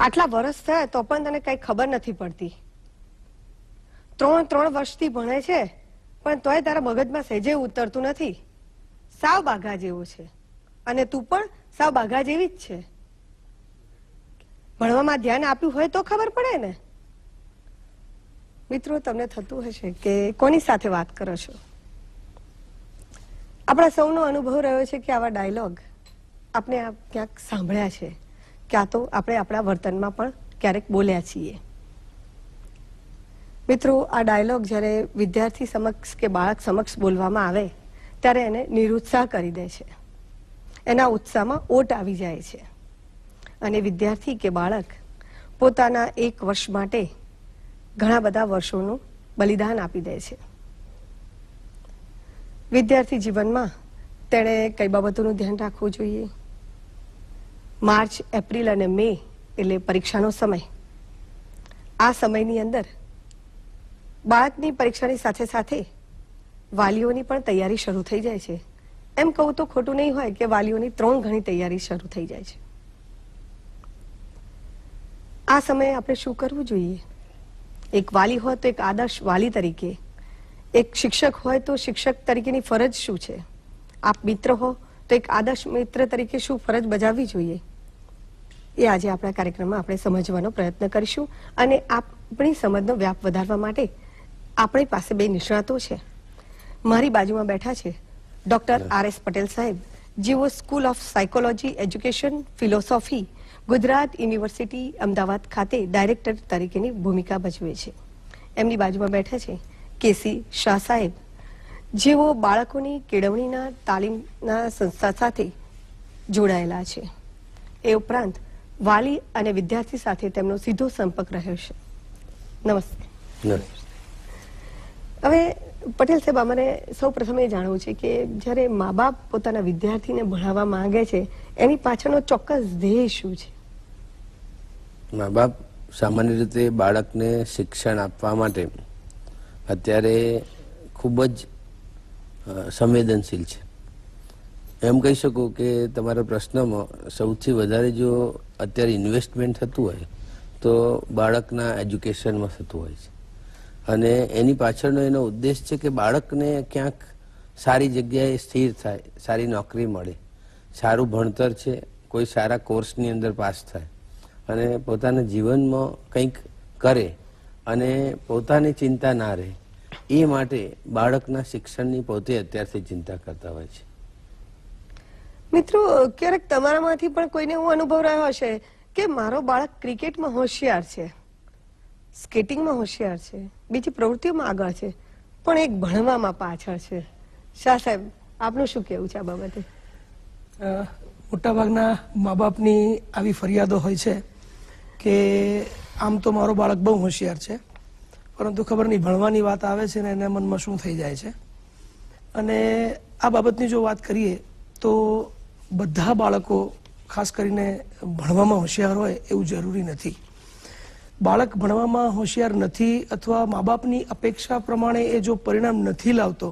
આટલા વર્ષ થયા તો પણ તને કઈ ખબર નથી પડતી. 3 વર્ષથી ભણે છે પણ તોય તારા મગજમાં સહેજે ઉતરતું નથી. સાવ બાઘા જેવું છે અને તું પણ સાવ બાઘા જેવી જ છે. ભણવામાં ધ્યાન આપ્યું હોય તો ખબર પડે ને. મિત્રો, તમને થતું હશે કે કોની સાથે વાત કરો છો? આપણા સૌનો અનુભવ રહ્યો છે કે આવા ડાયલોગ આપણે ક્યાંક સાંભળ્યા છે, ક્યાં તો આપણે આપણા વર્તનમાં પણ ક્યારેક બોલ્યા છીએ. મિત્રો, આ ડાયલોગ જ્યારે વિદ્યાર્થી સમક્ષ કે બાળક સમક્ષ બોલવામાં આવે ત્યારે એને નિરુત્સાહ કરી દે છે. એના ઉત્સાહમાં ઓટ આવી જાય છે અને વિદ્યાર્થી કે બાળક પોતાના 1 વર્ષ માટે ઘણા બધા વર્ષોનું બલિદાન આપી દે છે. વિદ્યાર્થી જીવનમાં તેણે કઈ બાબતોનું ધ્યાન રાખવું જોઈએ? માર્ચ, એપ્રિલ અને મે એટલે પરીક્ષાનો સમય. આ સમયની અંદર બાળકની પરીક્ષાની સાથે સાથે વાલીઓની પણ તૈયારી શરૂ થઈ જાય છે. એમ કહું તો ખોટું નહીં હોય કે વાલીઓની 3 ગણી તૈયારી શરૂ થઈ જાય છે. આ સમયે આપણે શું કરવું જોઈએ? એક વાલી હોય તો એક આદર્શ વાલી તરીકે, એક શિક્ષક હોય તો શિક્ષક તરીકેની ફરજ શું છે? આપ મિત્ર હો તો એક આદર્શ મિત્ર તરીકે શું ફરજ બજાવવી જોઈએ? એ આજે આપણા કાર્યક્રમમાં આપણે સમજવાનો પ્રયત્ન કરીશું. અને આપણી સમજનો વ્યાપ વધારવા માટે આપણી પાસે 2 નિષ્ણાતો છે. મારી બાજુમાં બેઠા છે ડોક્ટર R.S. પટેલ સાહેબ, જેઓ school of psychology, education, philosophy, Gujarat university Ahmedabad ખાતે ડાયરેક્ટર તરીકેની ભૂમિકા ભજવે છે. એમની બાજુમાં બેઠા છે KC શાહ સાહેબ, જેઓ બાળકોની કેળવણીના તાલીમના સંસ્થા સાથે જોડાયેલા છે. એ ઉપરાંત વાલી અને વિદ્યાર્થી સાથે તેમનો સીધો સંપર્ક રહ્યો છે. નમસ્તે. હવે પટેલ સાહેબ, અમારે સૌ પ્રથમ એ જાણવું છે કે જ્યારે મા બાપ પોતાના વિદ્યાર્થીને ભણાવવા માંગે છે એની પાછળનો ચોક્કસ ધ્યેય શું છે? મા બાપ સામાન્ય રીતે બાળકને શિક્ષણ આપવા માટે અત્યારે ખૂબ જ સંવેદનશીલ છે. એમ કહી શકું કે તમારા પ્રશ્નમાં સૌથી વધારે જો અત્યારે ઇન્વેસ્ટમેન્ટ થતું હોય તો બાળકના એજ્યુકેશનમાં થતું હોય છે. અને એની પાછળનો એનો ઉદ્દેશ છે કે બાળકને ક્યાંક સારી જગ્યાએ સ્થિર થાય, સારી નોકરી મળે, સારું ભણતર છે, કોઈ સારા કોર્સની અંદર પાસ થાય અને પોતાના જીવનમાં કંઈક કરે અને પોતાની ચિંતા ના રહે. એ માટે બાળકના શિક્ષણની પોતે અત્યારથી ચિંતા કરતા હોય છે. મિત્રો, ક્યારેક તમારામાંથી પણ કોઈને એવો અનુભવ રહ્યો હશે કે મારો બાળક ક્રિકેટમાં હોશિયાર છે, સ્કેટિંગમાં હોશિયાર છે, બીજી પ્રવૃત્તિઓમાં આગળ છે, પણ એક ભણવામાં પાછળ છે. શાહ સાહેબ, આપનું શું કહેવું છે આ બાબતે? મોટાભાગના મા બાપની આવી ફરિયાદો હોય છે કે આમ તો મારો બાળક બહુ હોશિયાર છે, પરંતુ ખબર નહીં ભણવાની વાત આવે છે ને એના મનમાં શું થઈ જાય છે. અને આ બાબતની જો વાત કરીએ તો બધા બાળકો ખાસ કરીને ભણવામાં હોશિયાર હોય એવું જરૂરી નથી. બાળક ભણવામાં હોશિયાર નથી અથવા મા બાપની અપેક્ષા પ્રમાણે એ જો પરિણામ નથી લાવતો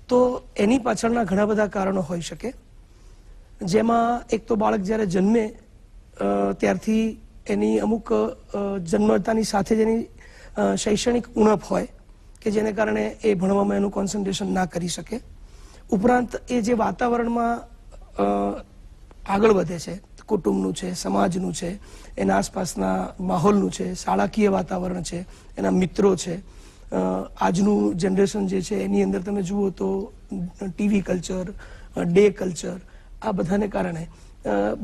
તો એની પાછળના ઘણા બધા કારણો હોઈ શકે. જેમાં એક તો બાળક જ્યારે જન્મે ત્યારથી એની અમુક જન્મતાની સાથે જ એની શૈક્ષણિક ઉણપ હોય કે જેને કારણે એ ભણવામાં એનું કોન્સન્ટ્રેશન ના કરી શકે. ઉપરાંત એ જે વાતાવરણમાં આગળ વધે છે, કુટુંબનું છે, સમાજનું છે, એના આસપાસના માહોલનું છે, શાળાકીય વાતાવરણ છે, એના મિત્રો છે, આજનું જનરેશન જે છે એની અંદર તમે જુઓ તો ટીવી કલ્ચર, ડે કલ્ચર, આ બધાને કારણે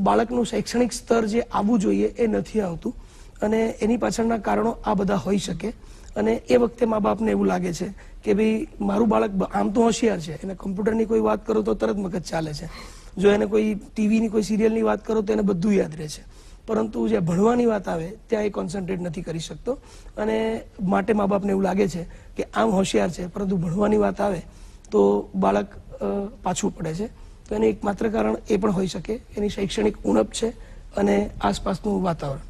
બાળકનું શૈક્ષણિક સ્તર જે આવવું જોઈએ એ નથી આવતું અને એની પાછળના કારણો આ બધા હોઈ શકે. અને એ વખતે મા બાપને એવું લાગે છે કે ભાઈ મારું બાળક આમ તો હોશિયાર છે, એને કમ્પ્યુટરની કોઈ વાત કરો તો તરત મગજ ચાલે છે, જો એને કોઈ ટીવીની કોઈ સિરિયલની વાત કરો તો એને બધું યાદ રહે છે, પરંતુ જે ભણવાની વાત આવે ત્યાં એ કોન્સન્ટ્રેટ નથી કરી શકતો. અને માટે મા બાપને એવું લાગે છે કે આમ હોશિયાર છે પરંતુ ભણવાની વાત આવે તો બાળક પાછું પડે છે. તો એનું એક માત્ર કારણ એ પણ હોઈ શકે એની શૈક્ષણિક ઉણપ છે અને આસપાસનું વાતાવરણ.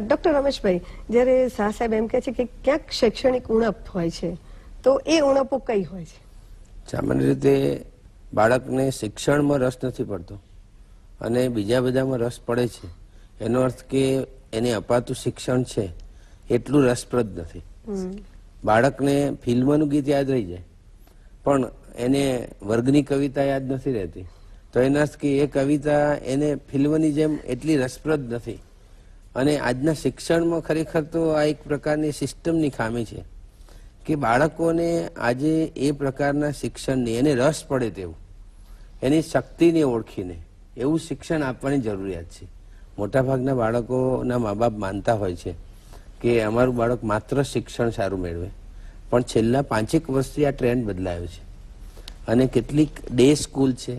ડોક્ટર રમેશભાઈ, જ્યારે શાહ સાહેબ એમ કહે છે કે ક્યાંક શૈક્ષણિક ઉણપ હોય છે, તો એ ઉણપો કઈ હોય છે? સામાન્ય રીતે બાળકને શિક્ષણમાં રસ નથી પડતો અને બીજા બધામાં રસ પડે છે. એનો અર્થ કે એને અપાતું શિક્ષણ છે એટલું રસપ્રદ નથી. બાળકને ફિલ્મનું ગીત યાદ રહી જાય પણ એને વર્ગની કવિતા યાદ નથી રહેતી, તો એના કે એ કવિતા એને ફિલ્મની જેમ એટલી રસપ્રદ નથી. અને આજના શિક્ષણમાં ખરેખર તો આ એક પ્રકારની સિસ્ટમની ખામી છે કે બાળકોને આજે એ પ્રકારના શિક્ષણની એને રસ પડે તેવું, એની શક્તિને ઓળખીને એવું શિક્ષણ આપવાની જરૂરિયાત છે. મોટાભાગના બાળકોના મા બાપ માનતા હોય છે કે અમારું બાળક માત્ર શિક્ષણ સારું મેળવે, પણ છેલ્લા 5 વર્ષથી આ ટ્રેન્ડ બદલાયો છે અને કેટલીક ડે સ્કૂલ છે,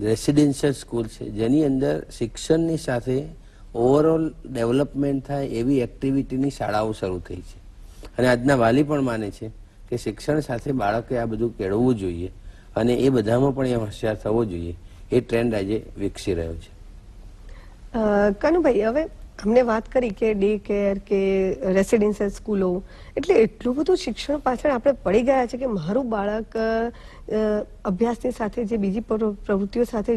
રેસિડેન્શિયલ સ્કૂલ છે, જેની અંદર શિક્ષણની સાથે ઓવરઓલ ડેવલપમેન્ટ થાય એવી એક્ટિવિટીની શાળાઓ શરૂ થઈ છે. અને આજના વાલી પણ માને છે કે શિક્ષણ સાથે બાળકે આ બધું કેળવવું જોઈએ અને એ બધામાં પણ એ હોશિયાર થવો જોઈએ. એ ટ્રેન્ડ આજે વિકસી રહ્યો છે. કનુભાઈ, હવે અમને વાત કરી કે ડે કેર કે રેસિડેન્શિયલ સ્કૂલો, એટલે એટલું બધું શિક્ષણ પાછળ આપણે પડી ગયા છે કે મારું બાળક અભ્યાસની સાથે જે બીજી પ્રવૃત્તિઓ સાથે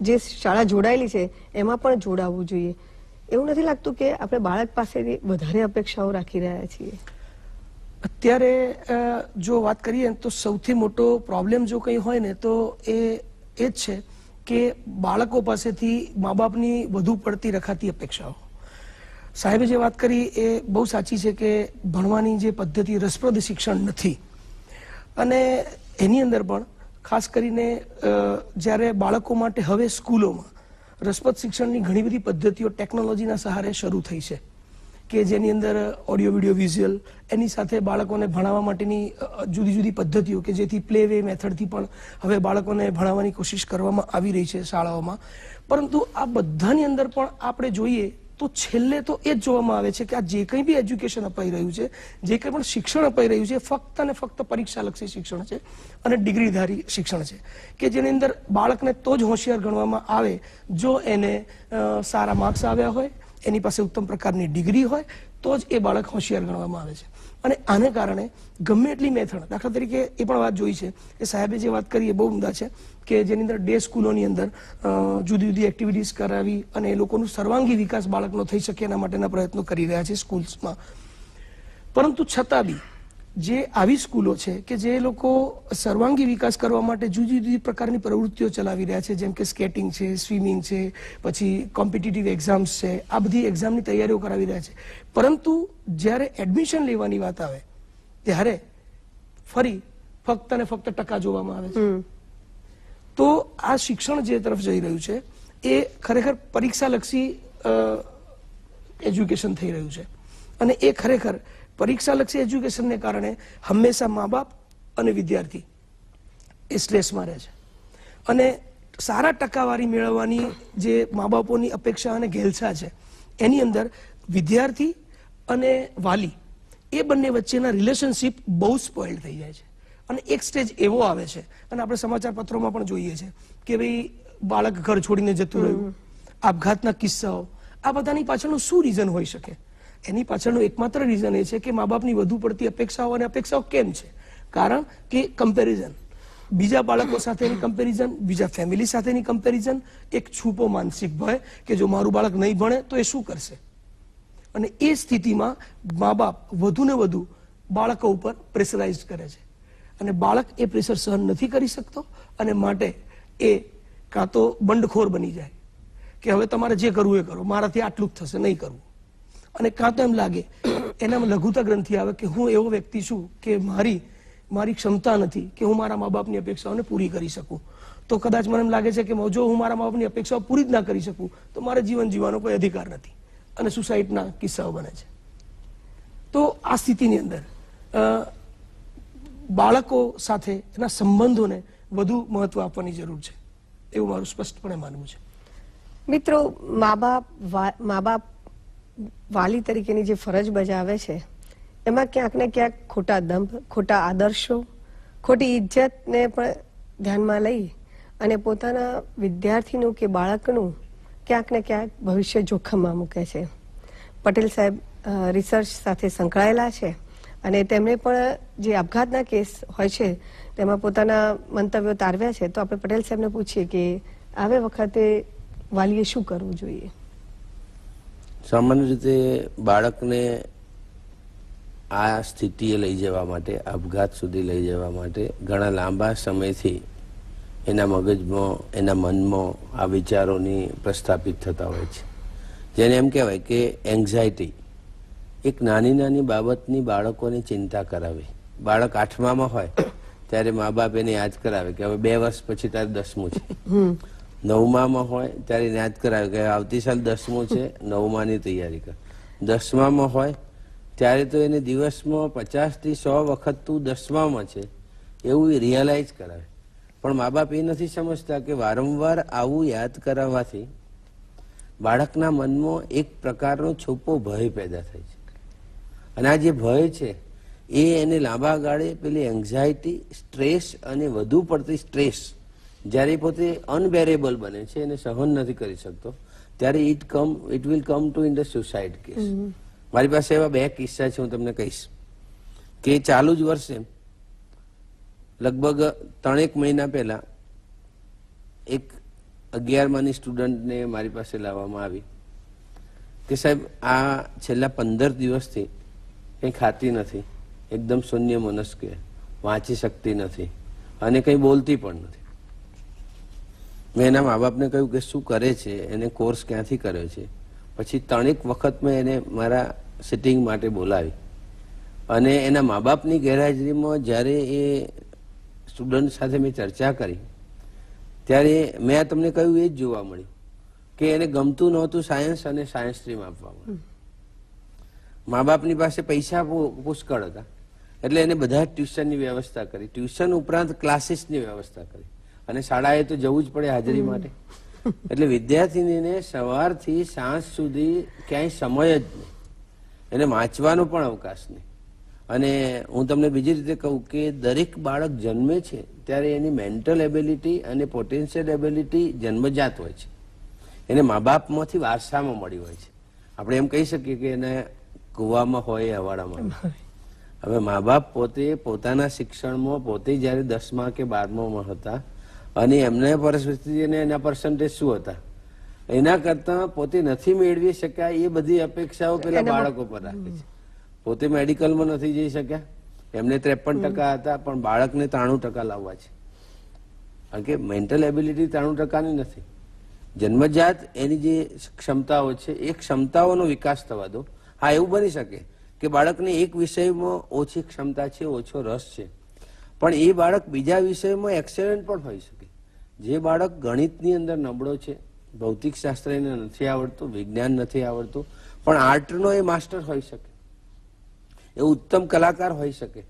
જે શાળા જોડાયેલી છે એમાં પણ જોડાવવું જોઈએ. એવું નથી લાગતું કે આપણે બાળક પાસેથી વધારે અપેક્ષાઓ રાખી રહ્યા છીએ? અત્યારે જો વાત કરીએ તો સૌથી મોટો પ્રોબ્લેમ જો કંઈ હોય ને તો એ જ છે કે બાળકો પાસેથી મા બાપની વધુ પડતી રખાતી અપેક્ષાઓ. સાહેબે જે વાત કરી એ બહુ સાચી છે કે ભણવાની જે પદ્ધતિ રસપ્રદ શિક્ષણ નથી, અને એની અંદર પણ ખાસ કરીને જ્યારે બાળકો માટે હવે સ્કૂલોમાં રસપ્રદ શિક્ષણની ઘણી બધી પદ્ધતિઓ ટેકનોલોજીના સહારે શરૂ થઈ છે કે જેની અંદર ઓડિયો વિડિયો વિઝ્યુઅલ એની સાથે બાળકોને ભણાવવા માટેની જુદી જુદી પદ્ધતિઓ કે જેથી પ્લે વે મેથડથી પણ હવે બાળકોને ભણાવવાની કોશિશ કરવામાં આવી રહી છે શાળાઓમાં. પરંતુ આ બધાની અંદર પણ આપણે જોઈએ તો છેલ્લે તો એ જ જોવામાં આવે છે કે આ જે કંઈ બી એજ્યુકેશન અપાઈ રહ્યું છે, જે કંઈ પણ શિક્ષણ અપાઈ રહ્યું છે, ફક્ત અને ફક્ત પરીક્ષાલક્ષી શિક્ષણ છે અને ડિગ્રીધારી શિક્ષણ છે કે જેની અંદર બાળકને તો જ હોશિયાર ગણવામાં આવે જો એને સારા માર્ક્સ આવ્યા હોય, એની પાસે ઉત્તમ પ્રકારની ડિગ્રી હોય, તો જ એ બાળક હોશિયાર ગણવામાં આવે છે. અને આને કારણે ગમે એટલી મેથડ, દાખલા તરીકે એ પણ વાત જોઈ છે કે સાહેબે જે વાત કરી એ બહુ ઉમદા છે કે જેની અંદર ડે સ્કૂલોની અંદર જુદી જુદી એક્ટિવિટીઝ કરાવી અને એ લોકોનું સર્વાંગી વિકાસ બાળકનો થઈ શકે એના માટેના પ્રયત્નો કરી રહ્યા છે સ્કૂલ્સમાં. પરંતુ છતાં બી જે આવી સ્કૂલો છે કે જે લોકો સર્વાંગી વિકાસ કરવા માટે જુદી જુદી પ્રકારની પ્રવૃત્તિઓ ચલાવી રહ્યા છે, જેમ કે સ્કેટિંગ છે, સ્વિમિંગ છે, પછી કોમ્પિટિટિવ એક્ઝામ્સ છે, આ બધી એક્ઝામની તૈયારીઓ કરાવી રહ્યા છે, પરંતુ જ્યારે એડમિશન લેવાની વાત આવે ત્યારે ફરી ફક્ત ને ફક્ત ટકા જોવામાં આવે છે. તો આ શિક્ષણ જે તરફ જઈ રહ્યું છે એ ખરેખર પરીક્ષાલક્ષી એજ્યુકેશન થઈ રહ્યું છે અને એ ખરેખર પરીક્ષાલક્ષી એજ્યુકેશનને કારણે હંમેશા મા બાપ અને વિદ્યાર્થી એ સ્ટ્રેસમાં રહે છે અને સારા ટકાવારી મેળવવાની જે મા બાપોની અપેક્ષા અને ઘેલછા છે એની અંદર વિદ્યાર્થી અને વાલી એ બંને વચ્ચેના રિલેશનશિપ બહુ સ્પોઇલ્ડ થઈ જાય છે. અને એક સ્ટેજ એવો આવે છે, અને આપણે સમાચાર પત્રોમાં પણ જોઈએ છે કે ભાઈ બાળક ઘર છોડીને જતું રહ્યું, આપઘાતના કિસ્સાઓ, આ બધાની પાછળનું શું રીઝન હોઈ શકે? એની પાછળનું એકમાત્ર રીઝન એ છે કે મા બાપની વધુ પડતી અપેક્ષાઓ. અને અપેક્ષાઓ કેમ છે? કારણ કે કમ્પેરિઝન, બીજા બાળકો સાથેની કમ્પેરિઝન, બીજા ફેમિલી સાથેની કમ્પેરિઝન, એક છુપો માનસિક ભય કે જો મારું બાળક નહીં ભણે તો એ શું કરશે. અને એ સ્થિતિમાં મા બાપ વધુ ને વધુ બાળકો ઉપર પ્રેશરાઇઝ કરે છે અને બાળક એ પ્રેશર સહન નથી કરી શકતો અને માટે એ કાં તો બંડખોર બની જાય કે હવે તમારે જે કરવું એ કરો, મારાથી આટલું જ થશે, નહીં કરવું. અને કાં તો એમ લાગે એનામાં લઘુતા ગ્રંથિ આવે કે હું એવો વ્યક્તિ છું કે મારી ક્ષમતા નથી કે હું મારા મા બાપની અપેક્ષાઓને પૂરી કરી શકું. તો કદાચ મને એમ લાગે છે કે જો હું મારા મા બાપની અપેક્ષાઓ પૂરી જ ના કરી શકું તો મારે જીવન જીવવાનો કોઈ અધિકાર નથી અને સુસાઇડના કિસ્સાઓ બને છે. તો આ સ્થિતિની અંદર બાળકો સાથે એના સંબંધોને વધુ મહત્વ આપવાની જરૂર છે એવું મારું સ્પષ્ટપણે માનવું છે. મિત્રો, મા બાપ વાલી તરીકેની જે ફરજ બજાવે છે એમાં ક્યાંક ને ક્યાંક ખોટા દંભ, ખોટા આદર્શો, ખોટી ઇજ્જતને પણ ધ્યાનમાં લઈ અને પોતાના વિદ્યાર્થીનું કે બાળકનું ક્યાંક ને ક્યાંક ભવિષ્ય જોખમમાં મૂકે છે. પટેલ સાહેબ રિસર્ચ સાથે સંકળાયેલા છે અને તેમણે પણ જે આપઘાતના કેસ હોય છે તેમાં પોતાના મંતવ્યો તારવ્યા છે. તો આપણે પટેલ સાહેબને પૂછીએ કે આવે વખતે વાલીએ શું કરવું જોઈએ? સામાન્ય રીતે બાળકને આ સ્થિતિએ લઈ જવા માટે, આપઘાત સુધી લઈ જવા માટે ઘણા લાંબા સમયથી એના મગજમાં, એના મનમાં આ વિચારોની પ્રસ્થાપિત થતા હોય છે, જેને એમ કહેવાય કે એન્ઝાયટી. એક નાની નાની બાબતની બાળકોની ચિંતા કરાવે. બાળક 8મામાં હોય ત્યારે મા બાપ એને યાદ કરાવે કે હવે 2 વર્ષ પછી તારે 10મું છે. 9મામાં હોય ત્યારે યાદ કરાવે કે આવતી સાલ 10મું છે, 9માની તૈયારી કર. 10મામાં હોય ત્યારે તો એને દિવસમાં 50 થી 100 વખત તું 10મામાં છે એવું રિયલાઇઝ કરાવે. પણ મા બાપ એ નથી સમજતા કે વારંવાર આવું યાદ કરાવવાથી બાળકના મનમાં એક પ્રકારનો છુપો ભય પેદા થાય છે, અને આ જે ભય છે એ એને લાંબા ગાળે પેલી એન્ઝાયટી, સ્ટ્રેસ અને વધુ પડતી સ્ટ્રેસ જ્યારે પોતે અનબેરેબલ બને છે, એને સહન નથી કરી શકતો, ત્યારે it will come to in the suicide case. મારી પાસે એવા 2 કિસ્સા છે, હું તમને કહીશ કે ચાલુ જ વર્ષે લગભગ 3-1 મહિના પહેલા એક 11માની સ્ટુડન્ટને મારી પાસે લાવવામાં આવી કે સાહેબ આ છેલ્લા 15 દિવસથી કંઈ ખાતી નથી, એકદમ શૂન્ય મનસ્ક, વાંચી શકતી નથી અને કંઈ બોલતી પણ નથી. મેં એના મા બાપને કહ્યું કે શું કરે છે, એને કોર્સ ક્યાંથી કર્યો છે. પછી 3-1 વખત મેં એને મારા સિટિંગ માટે બોલાવી અને એના મા બાપની ગેરહાજરીમાં જ્યારે એ સ્ટુડન્ટ સાથે મેં ચર્ચા કરી ત્યારે મેં આ તમને કહ્યું એ જ જોવા મળ્યું કે એને ગમતું નહોતું સાયન્સ અને સાયન્સ સ્ટ્રીમ આપવામાં. મા બાપની પાસે પૈસા પુષ્કળ હતા એટલે એને બધા જ ટ્યુશનની વ્યવસ્થા કરી, ટ્યુશન ઉપરાંત ક્લાસીસની વ્યવસ્થા કરી, અને શાળાએ તો જવું જ પડે હાજરી માટે. એટલે વિદ્યાર્થીનીને સવારથી સાંજ સુધી ક્યાંય સમય જ નહીં, એને વાંચવાનો પણ અવકાશ નહીં. અને હું તમને બીજી રીતે કહું કે દરેક બાળક જન્મે છે ત્યારે એની મેન્ટલ એબિલિટી અને પોટેન્શિયલ એબિલિટી જન્મજાત હોય છે, એને મા બાપમાંથી વારસામાં મળી હોય છે. આપણે એમ કહી શકીએ કે એને કુવામાં હોય, હવાડામાં. હવે મા બાપ પોતે પોતાના શિક્ષણમાં પોતે જ્યારે 10મા કે 12મામાં હતા અને એમને પરિસ્થિતિ અને એના પર્સન્ટેજ શું હતા એના કરતા પોતે નથી મેળવી શક્યા એ બધી અપેક્ષાઓ પેલા બાળકો પર રાખે છે. પોતે મેડિકલમાં નથી જઈ શક્યા, એમને 53% હતા, પણ બાળકને 93% લાવવા છે. કારણ કે મેન્ટલ એબિલિટી 93%ની નથી, જન્મજાત એની જે ક્ષમતાઓ છે એ ક્ષમતાઓનો વિકાસ થવા દો. હા, એવું બની શકે કે બાળકને એક વિષયમાં ઓછી ક્ષમતા છે, ઓછો રસ છે, પણ એ બાળક બીજા વિષયમાં એક્સેલન્ટ પણ હોઈ શકે. જે બાળક ગણિતની અંદર નબળો છે, ભૌતિક શાસ્ત્ર એને નથી આવડતું, વિજ્ઞાન નથી આવડતું, પણ આર્ટનો એ માસ્ટર હોઈ શકે, એ ઉત્તમ કલાકાર હોઈ શકે,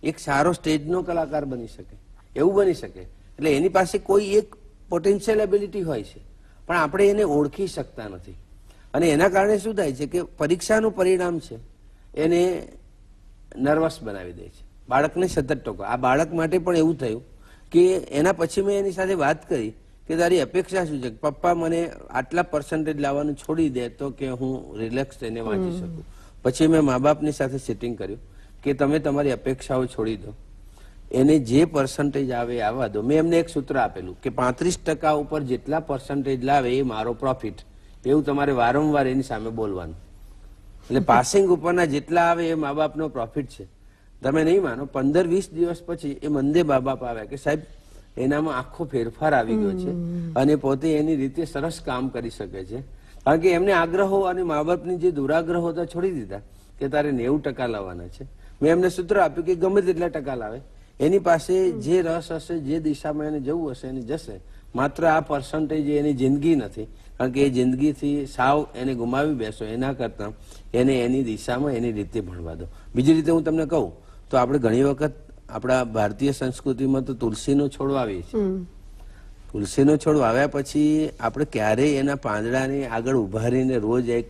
એક સારો સ્ટેજનો કલાકાર બની શકે, એવું બની શકે. એટલે એની પાસે કોઈ એક પોટેન્શિયલ એબિલિટી હોય છે, પણ આપણે એને ઓળખી શકતા નથી. અને એના કારણે શું થાય છે કે પરીક્ષાનું પરિણામ છે એને નર્વસ બનાવી દે છે, બાળકને સતત ટોકો. આ બાળક માટે પણ એવું થયું કે એના પછી મેં એની સાથે વાત કરી કે તારી અપેક્ષા શું છે, પપ્પા મને આટલા પર્સન્ટેજ લાવવાનું છોડી દે તો કે હું રિલેક્સ થઈને વાંચી શકું. પછી મેં મા બાપની સાથે સેટિંગ કર્યું કે તમે તમારી અપેક્ષાઓ છોડી દો, એને જે પર્સન્ટેજ આવે આવવા દો. મેં એમને એક સૂત્ર આપેલું કે 35% ઉપર જેટલા પર્સન્ટેજ લાવે એ મારો પ્રોફિટ, એવું તમારે વારંવાર એની સામે બોલવાનું. એટલે પાસિંગ ઉપરના જેટલા આવે એ મા બાપનો પ્રોફિટ છે. તમે નહીં માનો, 15-20 દિવસ પછી એ મંદે મા બાપ આવ્યા કે સાહેબ એનામાં આખો ફેરફાર આવી ગયો છે અને પોતે એની રીતે સરસ કામ કરી શકે છે. કારણ કે એમને આગ્રહો અને મા બાપની જે દુરાગ્રહો હતા છોડી દીધા કે તારે 90% લાવવાના છે. મેં એમને સૂત્ર આપ્યું કે ગમે તેટલા ટકા લાવે, એની પાસે જે રસ હશે, જે દિશામાં એને જવું હશે એને જશે. માત્ર આ પર્સન્ટેજ એની જિંદગી નથી, કારણ કે એ જિંદગીથી સાવ એને ગુમાવી બેસો એના કરતાં એને એની દિશામાં એની રીતે ભણવા દો. બીજી રીતે હું તમને કહું તો આપણે ઘણી વખત આપણા ભારતીય સંસ્કૃતિમાં તો તુલસીનો છોડ વાવીએ છીએ. તુલસીનો છોડ વાવ્યા પછી આપણે ક્યારેય એના પાંદડાને આગળ ઉભા રહીને રોજ એક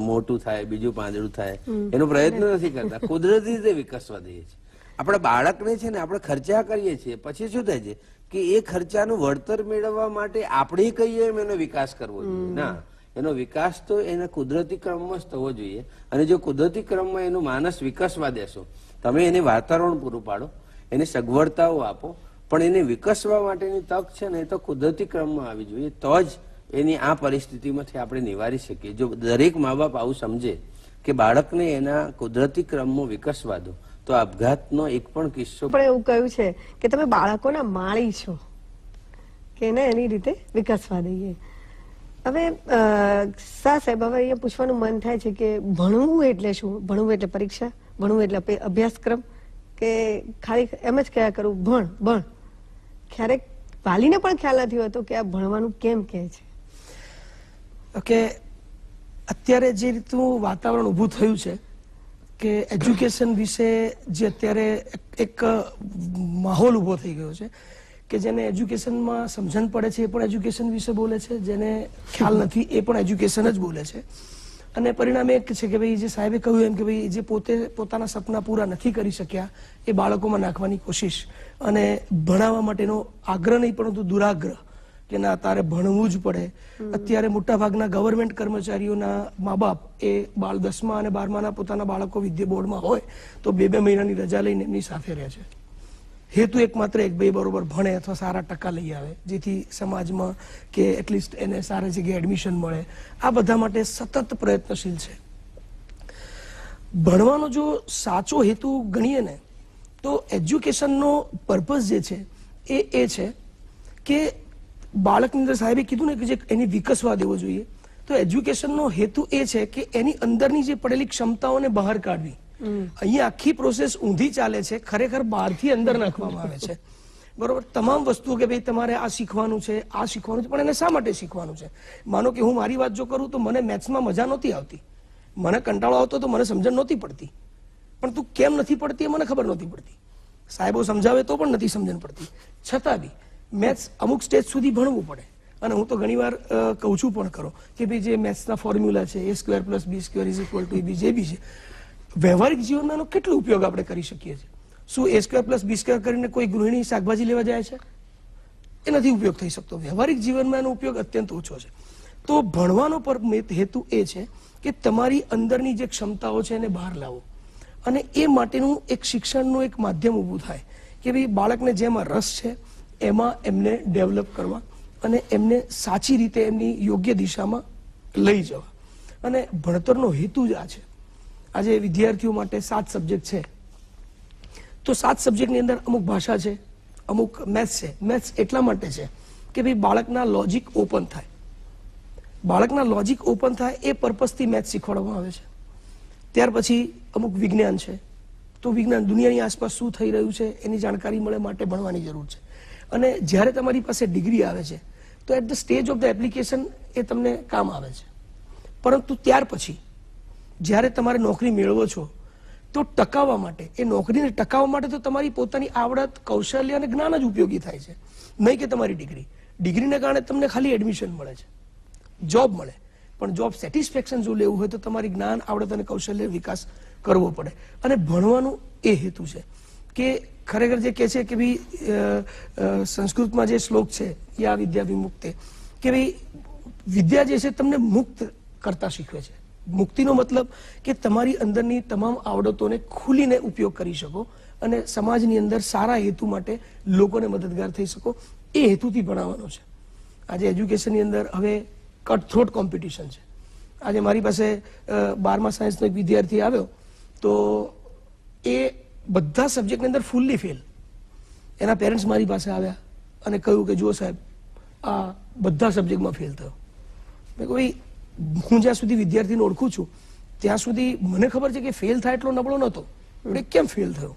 મોટું થાય, બીજું પાંદડું થાય એનો પ્રયત્ન નથી કરતા, કુદરતી રીતે વિકસવા દઈએ છીએ. આપણા બાળકને છે ને આપણે ખર્ચા કરીએ છીએ, પછી શું થાય છે કે એ ખર્ચાનું વળતર મેળવવા માટે આપણે કહીએ એમ એનો વિકાસ કરવો જોઈએ. ના, એનો વિકાસ તો એના કુદરતી ક્રમમાં જ થવો જોઈએ. અને જો કુદરતી ક્રમમાં એનું માનસ વિકસવા દેશો, તમે એને વાતાવરણ પૂરું પાડો, એને સગવડતાઓ આપો, પણ એને વિકસવા માટેની તક છે ને એ તો કુદરતી ક્રમમાં આવી જોઈએ, તો જ એની આ પરિસ્થિતિમાંથી આપણે નિવારી શકીએ. જો દરેક મા બાપ આવું સમજે કે બાળકને એના કુદરતી ક્રમમાં વિકસવા દો, તો આપઘાતનો એક પણ કિસ્સો પણ એવું કહ્યું છે કે તમે બાળકોના માળી છો, કે એને એની રીતે વિકસવા દઈએ. હવે સાહેબ, હવે અહીંયા પૂછવાનું મન થાય છે કે ભણવું એટલે શું? ભણવું એટલે પરીક્ષા, ભણવું એટલે અભ્યાસક્રમ, કે ખાલી એમ જ કયા કરું ભણ ભણ? ક્યારેક વાલીને પણ ખ્યાલ નથી હોતો કે આ ભણવાનું કેમ કહે છે. કે અત્યારે જે રીતનું વાતાવરણ ઊભું થયું છે કે એજ્યુકેશન વિશે જે અત્યારે એક માહોલ ઊભો થઈ ગયો છે કે જેને એજ્યુકેશનમાં સમજણ પડે છે એ પણ એજ્યુકેશન વિશે બોલે છે, જેને ખ્યાલ નથી એ પણ એજ્યુકેશન જ બોલે છે. અને પરિણામ એક છે કે ભાઈ જે સાહેબે કહ્યું એમ કે ભાઈ જે પોતાના સપના પૂરા નથી કરી શક્યા એ બાળકોમાં નાખવાની કોશિશ, અને ભણાવવા માટેનો આગ્રહ નહીં પરંતુ દુરાગ્રહ કે ના તારે ભણવું જ પડે. અત્યારે મોટા ભાગના ગવર્મેન્ટ કર્મચારીઓના મા બાપ એ 10મા અને 12માના પોતાના બાળકો વિદ્યા બોર્ડમાં હોય તો 2-2 મહિનાની રજા લઈને એમની સાથે રહે છે. હેતુ એકમાત્ર એક, ભાઈ બરોબર ભણે અથવા સારા ટકા લઈ આવે જેથી સમાજમાં કે એટલીસ્ટ એને સારી જગ્યાએ એડમિશન મળે. આ બધા માટે સતત પ્રયત્નશીલ છે. ભણવાનો જો સાચો હેતુ ગણીએ ને તો એજ્યુકેશનનો પર્પઝ જે છે એ છે કે બાળકની અંદર સાહેબે કીધું ને કે જે એની વિકસવા દેવો જોઈએ, તો એજ્યુકેશનનો હેતુ એ છે કે એની અંદરની જે પડેલી ક્ષમતાઓને બહાર કાઢવી. અહીંયા આખી પ્રોસેસ ઊંધી ચાલે છે, ખરેખર બહારથી અંદર નાખવામાં આવે છે. બરોબર, તમામ વસ્તુઓ કે ભાઈ તમારે આ શીખવાનું છે, આ શીખવાનું છે, પણ એને શા માટે શીખવાનું છે? માનો કે હું મારી વાત જો કરું તો મને મેથ્સમાં મજા નહોતી આવતી, મને કંટાળો આવતો તો મને સમજણ નહોતી પડતી, પણ તું કેમ નથી પડતી એ મને ખબર નહોતી પડતી. સાહેબો સમજાવે તો પણ નથી સમજણ પડતી, છતાં બી મેથ્સ અમુક સ્ટેજ સુધી ભણવું પડે. અને હું તો ઘણીવાર કહું છું પણ ખરો કે ભાઈ જે મેથ્સના ફોર્મ્યુલા છે A² + B² = AB જે બી છે, વ્યવહારિક જીવનમાં એનો કેટલો ઉપયોગ આપણે કરી શકીએ છીએ? શું A² + B² કરીને કોઈ ગૃહિણી શાકભાજી લેવા જાય છે? એ નથી ઉપયોગ થઈ શકતો. વ્યવહારિક જીવનમાં એનો ઉપયોગ અત્યંત ઓછો છે. તો ભણવાનો હેતુ એ છે કે તમારી અંદરની જે ક્ષમતાઓ છે એને બહાર લાવો, અને એ માટેનું એક શિક્ષણનું એક માધ્યમ ઊભું થાય કે ભાઈ બાળકને જેમાં રસ છે એમાં એમને ડેવલપ કરવા અને એમને સાચી રીતે એમની યોગ્ય દિશામાં લઈ જવા. અને ભણતરનો હેતુ જ આ છે. આજે વિદ્યાર્થીઓ માટે 7 સબ્જેક્ટ છે, તો 7 સબ્જેક્ટની અંદર અમુક ભાષા છે, અમુક મેથ્સ છે. મેથ્સ એટલા માટે છે કે ભાઈ બાળકના લોજિક ઓપન થાય. બાળકના લોજિક ઓપન થાય એ પર્પઝથી મેથ્સ શીખવાડવામાં આવે છે. ત્યાર પછી અમુક વિજ્ઞાન છે, તો વિજ્ઞાન દુનિયાની આસપાસ શું થઈ રહ્યું છે એની જાણકારી મળે માટે ભણવાની જરૂર છે. અને જ્યારે તમારી પાસે ડિગ્રી આવે છે તો at the stage of the application એ તમને કામ આવે છે, પરંતુ ત્યાર પછી જ્યારે તમારે નોકરી મેળવો છો તો ટકાવવા માટે, એ નોકરીને ટકાવવા માટે તો તમારી પોતાની આવડત, કૌશલ્ય અને જ્ઞાન જ ઉપયોગી થાય છે, નહીં કે તમારી ડિગ્રી. ડિગ્રીને કારણે તમને ખાલી એડમિશન મળે છે, જોબ મળે, પણ જોબ સેટિસ્ફેક્શન જો લેવું હોય તો તમારી જ્ઞાન, આવડત અને કૌશલ્ય વિકાસ કરવો પડે. અને ભણવાનું એ હેતુ છે કે ખરેખર જે કહે છે કે ભાઈ સંસ્કૃતમાં જે શ્લોક છે યા વિદ્યા વિમુક્તે, કે ભાઈ વિદ્યા જે છે તમને મુક્ત કરતા શીખવે છે. મુક્તિનો મતલબ કે તમારી અંદરની તમામ આવડતોને ખુલીને ઉપયોગ કરી શકો અને સમાજની અંદર સારા હેતુ માટે લોકોને મદદગાર થઈ શકો, એ હેતુથી ભણાવવાનો છે. આજે એજ્યુકેશનની અંદર હવે કટ થ્રોટ કોમ્પિટિશન છે. આજે મારી પાસે 12મા સાયન્સનો એક વિદ્યાર્થી આવ્યો તો એ બધા સબ્જેક્ટની અંદર ફૂલ્લી ફેલ. એના પેરેન્ટ્સ મારી પાસે આવ્યા અને કહ્યું કે જુઓ સાહેબ, આ બધા સબ્જેક્ટમાં ફેલ થયો. મેં કહ્યું હું જ્યાં સુધી વિદ્યાર્થીને ઓળખું છું ત્યાં સુધી મને ખબર છે કે ફેલ થાય એટલો નબળો નહોતો, એ કેમ ફેલ થયો?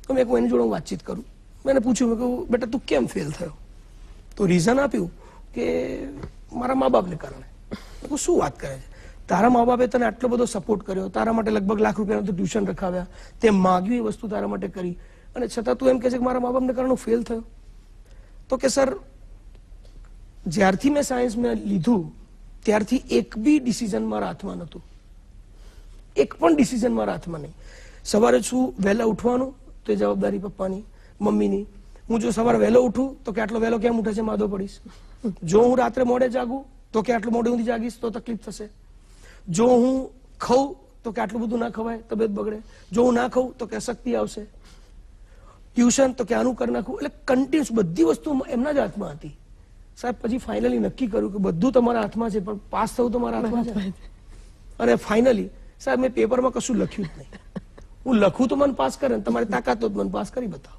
તો મેં કહું એની જોડે હું વાતચીત કરું. મેં પૂછ્યું, મેં કહ્યું બેટા તું કેમ ફેલ થયો? તો રીઝન આપ્યું કે મારા મા બાપને કારણે. મેં કહું શું વાત કરે છે? તારા મા બાપે તને આટલો બધો સપોર્ટ કર્યો, તારા માટે લગભગ લાખ રૂપિયાનું તો ટ્યુશન રખાવ્યા, તે માગ્યું એ વસ્તુ તારા માટે કરી, અને છતાં તું એમ કહે છે કે મારા મા બાપને કારણે ફેલ થયો? તો કે સર, જ્યારથી મેં સાયન્સ મેં લીધું ત્યારથી એક બી ડિસિઝન મારા હાથમાં નહોતું, એક પણ ડિસિઝન મારા હાથમાં નહીં. સવારે શું વહેલા ઉઠવાનું તો એ જવાબદારી પપ્પાની, મમ્મીની. હું જો સવારે વહેલો ઉઠું તો કે આટલો વહેલો કેમ ઉઠે છે, માદો પડીશ. જો હું રાત્રે મોડે જાગું તો કે આટલું મોડે સુધી જાગીશ તો તકલીફ થશે. જો હું ખાઉં તો કે આટલું બધું ના ખવાય, તબિયત બગડે. જો હું ના ખાઉં તો કે અશક્તિ આવશે. ટ્યુશન તો કે આનું કરી નાખવું. એટલે કન્ટિન્યુઅસ બધી વસ્તુ એમના જ હાથમાં હતી. સાહેબ પછી ફાઇનલી નક્કી કર્યું કે બધું તમારા હાથમાં છે, પણ પાસ થવું તમારા હાથમાં છે. અને ફાઇનલી સાહેબ મેં પેપરમાં કશું લખ્યું જ નહીં. હું લખું તો મને પાસ કરે, ને તમારી તાકાત તો મને પાસ કરી બતાવો.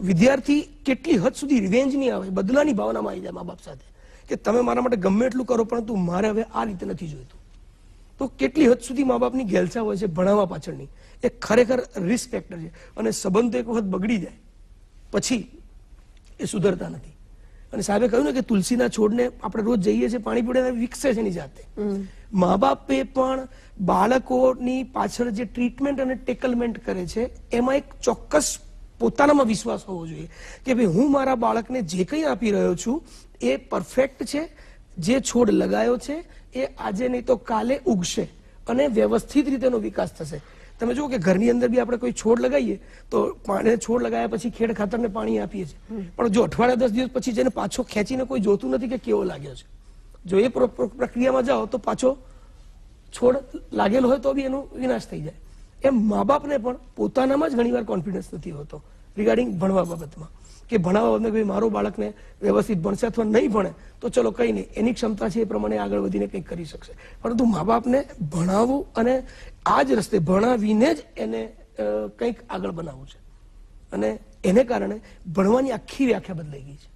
વિદ્યાર્થી કેટલી હદ સુધી રિવેન્જ નહીં આવે, બદલાની ભાવનામાં આવી જાય મા બાપ સાથે કે તમે મારા માટે ગમે એટલું કરો, પરંતુ મારે હવે આ રીતે નથી જોઈતું. તો કેટલી હદ સુધી મા બાપની ગેલછા હોય છે ભણાવવા પાછળની, એ ખરેખર રિસ્ક ફેક્ટર છે. અને સંબંધ એક વખત બગડી જાય પછી એ સુધરતા નથી. અને સાહેબે કહ્યું ને કે તુલસીના છોડને આપણે રોજ જઈએ છીએ પાણી પીડે વિકસે છે એની જાતે. મા બાપે પણ બાળકોની પાછળ જે ટ્રીટમેન્ટ અને ટેકલમેન્ટ કરે છે એમાં એક ચોક્કસ પોતાનામાં વિશ્વાસ હોવો જોઈએ કે ભાઈ હું મારા બાળકને જે કંઈ આપી રહ્યો છું એ પરફેક્ટ છે. જે છોડ લગાયો છે એ આજે નહીં તો કાલે ઉગશે અને વ્યવસ્થિત રીતે એનો વિકાસ થશે. તમે જુઓ કે ઘરની અંદર બી આપણે કોઈ છોડ લગાવીએ તો છોડ લગાવ્યા પછી ખેડ ખાતરને પાણી આપીએ છીએ, પણ જો અઠવાડિયા 10 દિવસ પછી જેને પાછો ખેંચીને કોઈ જોતું નથી કે કેવો લાગ્યો છે. જો એ પ્રક્રિયામાં જાઓ તો પાછો છોડ લાગેલો હોય તો બી એનો વિનાશ થઈ જાય. એમ મા બાપને પણ પોતાનામાં જ ઘણીવાર કોન્ફિડન્સ નથી હોતો રિગાર્ડિંગ ભણવા બાબતમાં, કે ભણાવવા બાબતમાં મારો બાળકને વ્યવસ્થિત ભણશે અથવા નહીં ભણે તો ચલો કંઈ નહીં, એની ક્ષમતા છે એ પ્રમાણે આગળ વધીને કંઈક કરી શકશે. પરંતુ મા બાપને ભણાવવું અને આ જ રસ્તે ભણાવીને જ એને કંઈક આગળ બનાવવું છે. અને એને કારણે ભણવાની આખી વ્યાખ્યા બદલાઈ ગઈ છે.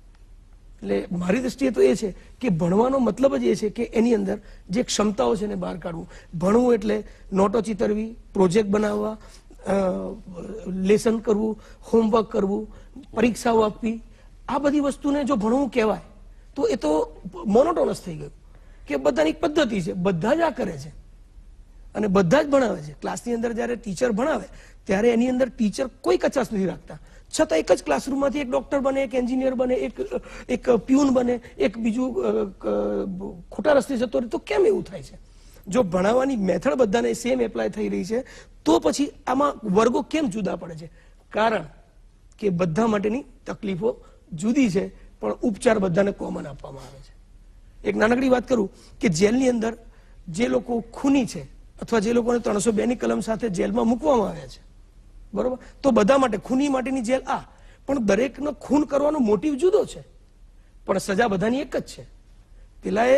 એટલે મારી દ્રષ્ટિએ તો એ છે કે ભણવાનો મતલબ જ એ છે કે એની અંદર જે ક્ષમતાઓ છે એને બહાર કાઢવું. ભણવું એટલે નોટો ચિતરવી, પ્રોજેક્ટ બનાવવા, લેસન કરવું, હોમવર્ક કરવું, પરીક્ષાઓ આપવી, આ બધી વસ્તુને જો ભણવું કહેવાય તો એ તો મોનોટોનસ થઈ ગયું કે બધાની પદ્ધતિ છે, બધા જ આ કરે છે અને બધા જ ભણાવે છે. ક્લાસની અંદર જ્યારે ટીચર ભણાવે ત્યારે એની અંદર ટીચર કોઈ કચાશ નથી રાખતા, છતાં એક જ ક્લાસરૂમમાંથી એક ડોક્ટર બને, એક એન્જિનિયર બને, એક પ્યુન બને, એક બીજું ખોટા રસ્તે જતો રહે. તો કેમ એવું થાય છે? જો ભણાવવાની મેથડ બધાને સેમ એપ્લાય થઈ રહી છે તો પછી આમાં વર્ગો કેમ જુદા પડે છે? કારણ કે બધા માટેની તકલીફો જુદી છે પણ ઉપચાર બધાને કોમન આપવામાં આવે છે. એક નાનકડી વાત કરું કે જેલની અંદર જે લોકો ખૂની છે અથવા જે લોકોને 302 ની કલમ સાથે જેલમાં મૂકવામાં આવ્યા છે, બરોબર, તો બધા માટે ખૂની માટેની જેલ આ, પણ દરેકનો ખૂન કરવાનો મોટિવ જુદો છે પણ સજા બધાની એક જ છે. પેલાએ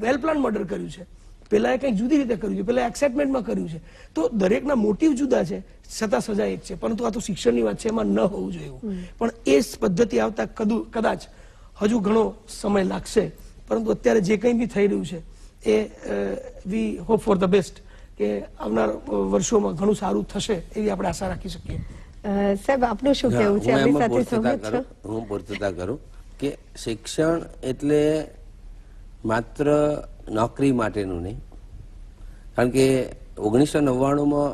વેલ પ્લાન મર્ડર કર્યું છે, પેલાએ કંઈક જુદી રીતે કર્યું છે, પેલા એક્સાઇટમેન્ટમાં કર્યું છે. તો દરેકના મોટિવ જુદા છે છતાં સજા એક છે. પરંતુ આ તો શિક્ષણની વાત છે, એમાં ન હોવું જોઈએ. પણ એ પદ્ધતિ આવતા કદાચ હજુ ઘણો સમય લાગશે, પરંતુ અત્યારે જે કંઈ બી થઈ રહ્યું છે એ we hope for the best કે આવનાર વર્ષોમાં ઘણું સારું થશે એવી આપણે આશા રાખી શકીએ. સાહેબ આપનું શું કહેવું છે? આપણી સાથે સહમત છો? હું પૂર્તતા કરું કે શિક્ષણ એટલે માત્ર નોકરી માટેનું નહીં, કારણ કે 1999માં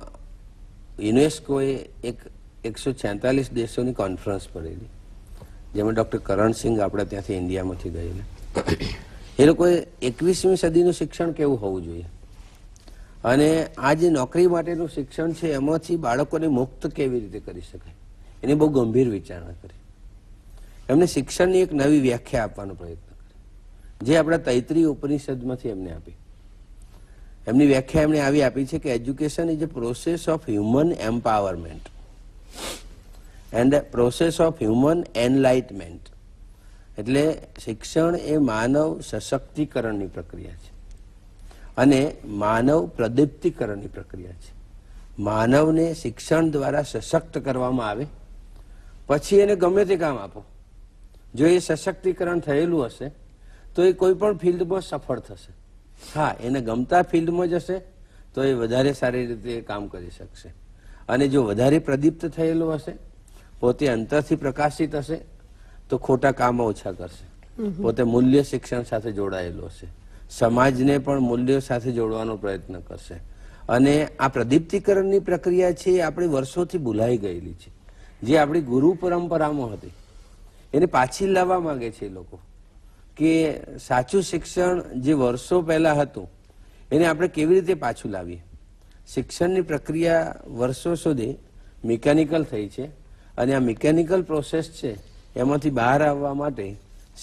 યુનેસ્કોએ એક 146 દેશોની કોન્ફરન્સ ભરેલી, જેમાં ડૉક્ટર કરણસિંહ આપણે ત્યાંથી ઇન્ડિયામાંથી ગયેલા. એ લોકોએ 21મી સદીનું શિક્ષણ કેવું હોવું જોઈએ અને આ જે નોકરી માટેનું શિક્ષણ છે એમાંથી બાળકોને મુક્ત કેવી રીતે કરી શકાય એની બહુ ગંભીર વિચારણા કરી. એમને શિક્ષણની એક નવી વ્યાખ્યા આપવાનો પ્રયત્ન જે આપણા તૈત્રીય ઉપનિષદમાંથી એમને આપી. એમની વ્યાખ્યા એમણે આવી આપી છે કે education is a process of human empowerment and process of human enlightenment. એટલે શિક્ષણ એ માનવ સશક્તિકરણની પ્રક્રિયા છે અને માનવ પ્રદીપ્તિકરણની પ્રક્રિયા છે. માનવને શિક્ષણ દ્વારા સશક્ત કરવામાં આવે પછી એને ગમે તે કામ આપો, જો એ સશક્તિકરણ થયેલું હશે તો એ કોઈ પણ ફિલ્ડમાં સફળ થશે. હા, એને ગમતા ફિલ્ડમાં જશે તો એ વધારે સારી રીતે કામ કરી શકશે. અને જો વધારે પ્રદીપ્ત થયેલું હશે, પોતે અંતરથી પ્રકાશિત હશે તો ખોટા કામ ઓછા કરશે. પોતે મૂલ્ય શિક્ષણ સાથે જોડાયેલું હશે, સમાજને પણ મૂલ્યો સાથે જોડવાનો પ્રયત્ન કરશે. અને આ પ્રદીપ્તિકરણની પ્રક્રિયા છે એ આપણી વર્ષોથી ભૂલાઈ ગયેલી છે, જે આપણી ગુરુ પરંપરામાં હતી એને પાછી લાવવા માંગે છે એ લોકો. કે સાચું શિક્ષણ જે વર્ષો પહેલા હતું એને આપણે કેવી રીતે પાછું લાવીએ. શિક્ષણની પ્રક્રિયા વર્ષો સુધી મિકેનિકલ થઈ છે અને આ મિકેનિકલ પ્રોસેસ છે એમાંથી બહાર આવવા માટે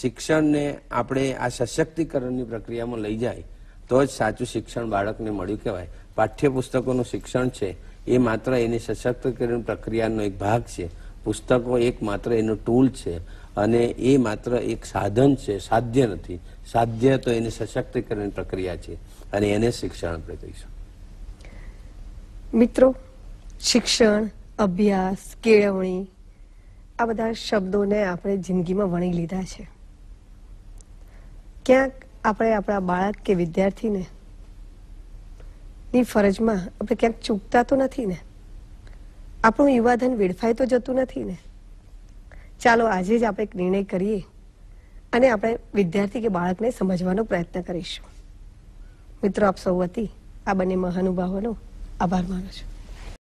શિક્ષણને આપણે આ સશક્તિકરણની પ્રક્રિયામાં લઈ જાય તો જ સાચું શિક્ષણ બાળકને મળ્યું કહેવાય. પાઠ્યપુસ્તકોનું શિક્ષણ છે એ માત્ર એની સશક્તિકરણ પ્રક્રિયાનો એક ભાગ છે. પુસ્તકો એક માત્ર એનો ટૂલ છે અને એ માત્ર એક સાધન છે, સાધ્ય નથી. સાધ્ય તો એની સશક્તિકરણ પ્રક્રિયા છે અને એને શિક્ષણ આપણે કહીશું. મિત્રો, શિક્ષણ, અભ્યાસ, કેળવણી આ બધા શબ્દોને આપણે જિંદગીમાં વણી લીધા છે. ક્યાંક આપણે આપણા બાળક કે વિદ્યાર્થીને ની ફરજમાં આપણે ક્યાંક ચૂકતા તો નથી ને? આપણું યુવાધન વેડફાઈ તો જતું નથી ને? ચાલો આજે જ આપણે એક નિર્ણય કરીએ અને આપણે વિદ્યાર્થી કે બાળકને સમજવાનો પ્રયત્ન કરીશું. મિત્રો, આપ સૌ વતી આ બંને મહાનુભાવોનો આભાર માનું છું.